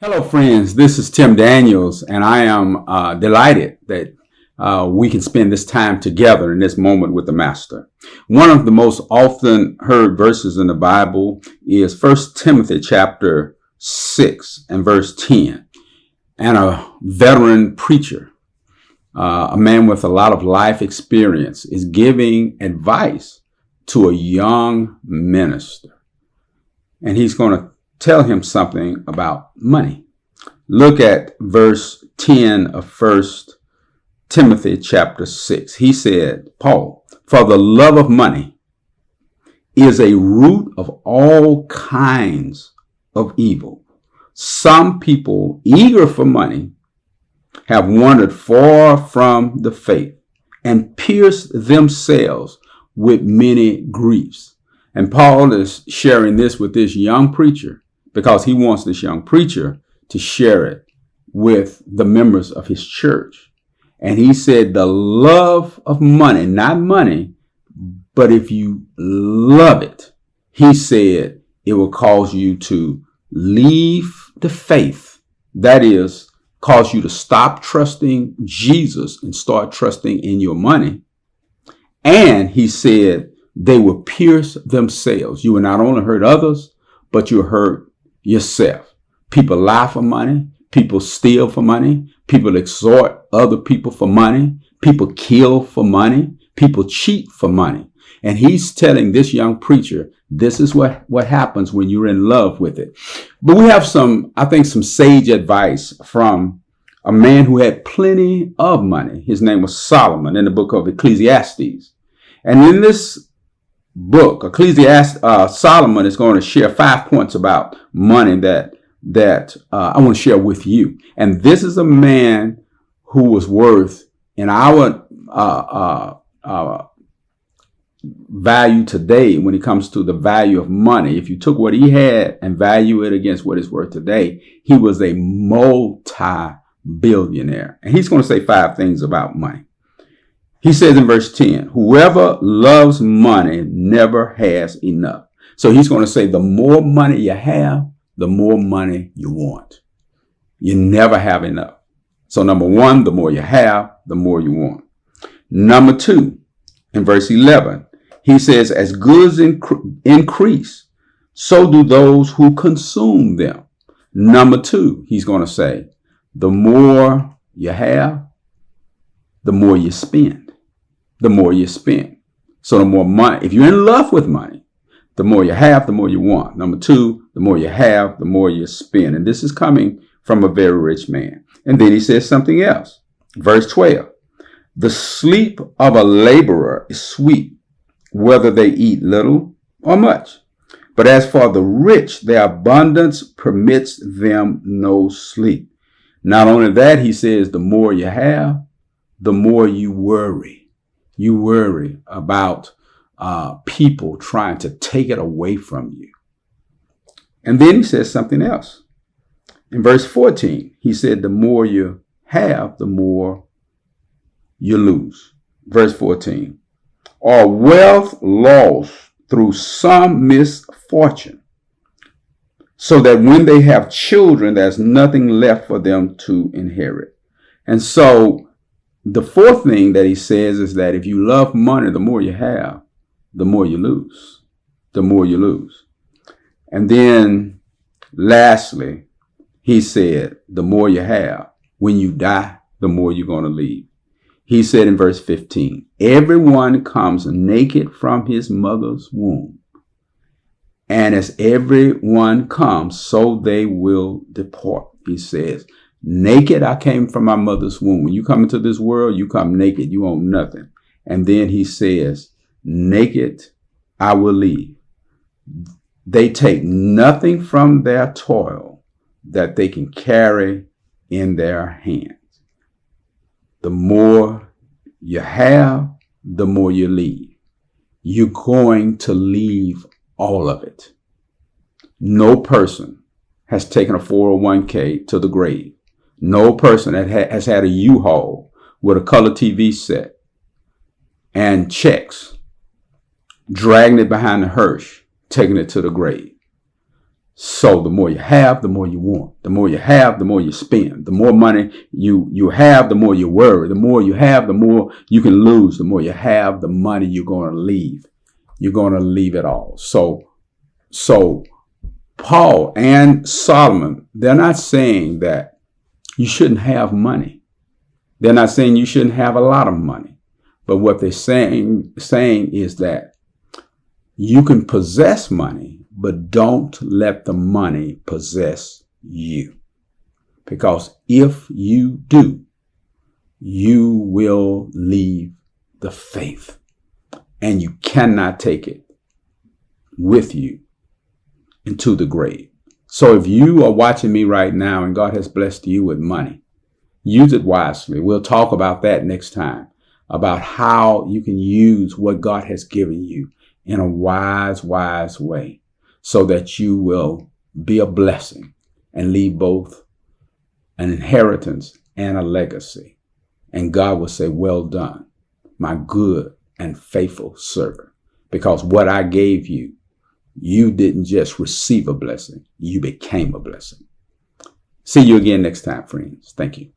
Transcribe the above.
Hello, friends. This is Tim Daniels, and I am delighted that we can spend this time together in this moment with the Master. One of the most often heard verses in the Bible is 1 Timothy chapter 6 and verse 10. And a veteran preacher, a man with a lot of life experience, is giving advice to a young minister. And he's going to tell him something about money. Look at verse 10 of 1 Timothy chapter 6. He said, Paul, for the love of money is a root of all kinds of evil. Some people eager for money have wandered far from the faith and pierced themselves with many griefs. And Paul is sharing this with this young preacher because he wants this young preacher to share it with the members of his church. And he said the love of money, not money, but if you love it, he said it will cause you to leave the faith. That is, cause you to stop trusting Jesus and start trusting in your money. And he said they will pierce themselves. You will not only hurt others, but you'll hurt yourself. People lie for money. People steal for money. People exhort other people for money. People kill for money. People cheat for money. And he's telling this young preacher, this is what happens when you're in love with it. But we have some sage advice from a man who had plenty of money. His name was Solomon in the book of Ecclesiastes. And in this book, Ecclesiastes, Solomon is going to share 5 points about money that I want to share with you. And this is a man who was worth, in our value today, when it comes to the value of money, if you took what he had and value it against what it's worth today, he was a multi-billionaire. And he's going to say 5 things about money. He says in verse 10, whoever loves money never has enough. So he's going to say the more money you have, the more money you want. You never have enough. So number 1, the more you have, the more you want. Number 2, in verse 11, he says, as goods increase, so do those who consume them. Number 2, he's going to say, the more you have, the more you spend. The more you spend. So the more money, if you're in love with money, the more you have, the more you want. Number 2, the more you have, the more you spend. And this is coming from a very rich man. And then he says something else. Verse 12, the sleep of a laborer is sweet, whether they eat little or much. But as for the rich, their abundance permits them no sleep. Not only that, he says, the more you have, the more you worry. You worry about people trying to take it away from you. And then he says something else. In verse 14, he said, the more you have, the more you lose. Verse 14, or wealth lost through some misfortune, so that when they have children, there's nothing left for them to inherit. And so the 4th thing that he says is that if you love money, the more you have, the more you lose. The more you lose. And then lastly, he said, the more you have, when you die, the more you're going to leave. He said in verse 15, everyone comes naked from his mother's womb. And as everyone comes, so they will depart. He says, naked I came from my mother's womb. When you come into this world, you come naked. You own nothing. And then he says, naked I will leave. They take nothing from their toil that they can carry in their hands. The more you have, the more you leave. You're going to leave all of it. No person has taken a 401k to the grave. No person that has had a U-Haul with a color TV set and checks, dragging it behind the hearse, taking it to the grave. So the more you have, the more you want. The more you have, the more you spend. The more money you have, the more you worry. The more you have, the more you can lose. The more you have, the money you're going to leave. You're going to leave it all. So Paul and Solomon, they're not saying that you shouldn't have money. They're not saying you shouldn't have a lot of money. But what they're saying is that you can possess money, but don't let the money possess you. Because if you do, you will leave the faith, and you cannot take it with you into the grave. So if you are watching me right now and God has blessed you with money, use it wisely. We'll talk about that next time, about how you can use what God has given you in a wise way, so that you will be a blessing and leave both an inheritance and a legacy. And God will say, well done, my good and faithful servant. Because what I gave you, you didn't just receive a blessing, you became a blessing. See you again next time, friends. Thank you.